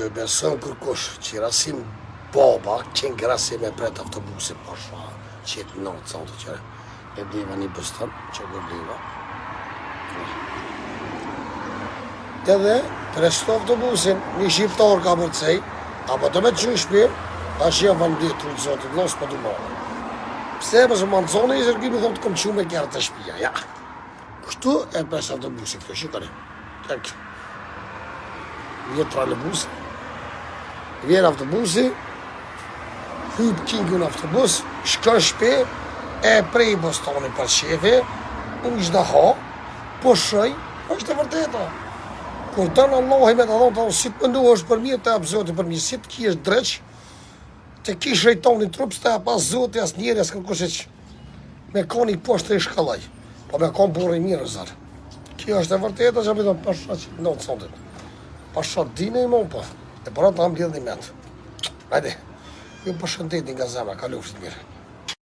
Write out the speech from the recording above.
e beson kërkush që rasim baba, qenë grasim e pret autobusi pasha, qetë në të që e bliva një bëstën, që e bliva. Edhe, presto autobusin, një shqiptar ka mërcej, apo të me të që shpi, ta që jam van ditë, të zotit, los për du marë. Pse, mësë më në zonë, i zërgjimi thonë të kom që me kjerë të shpia, ja. Kështu e presto autobusin, kjo shikoni, tek. Vjetë trollebusi, vjen autobusi, hyp kingu në autobus, shkën shpi, e prej bostoni për shefi, unë ishda ha, po shëj, është e vërteta. Kur tënë Allahi me të thonë, si të pëndu është për mirë të apë zoti për mirë, si të ki është dreq, të ki shëjtoni trup, së të apë as zoti, as njeri, as kërkusic, me koni poshtë të i shkallaj, po me konë burë i mirë, zërë. Kjo është e vërteta që me thonë pasha që në të sotit. Pasha dine i mon po, e para të am lidhë një metë. Hajde, ju përshëndetin nga zemra, ka luftë mirë.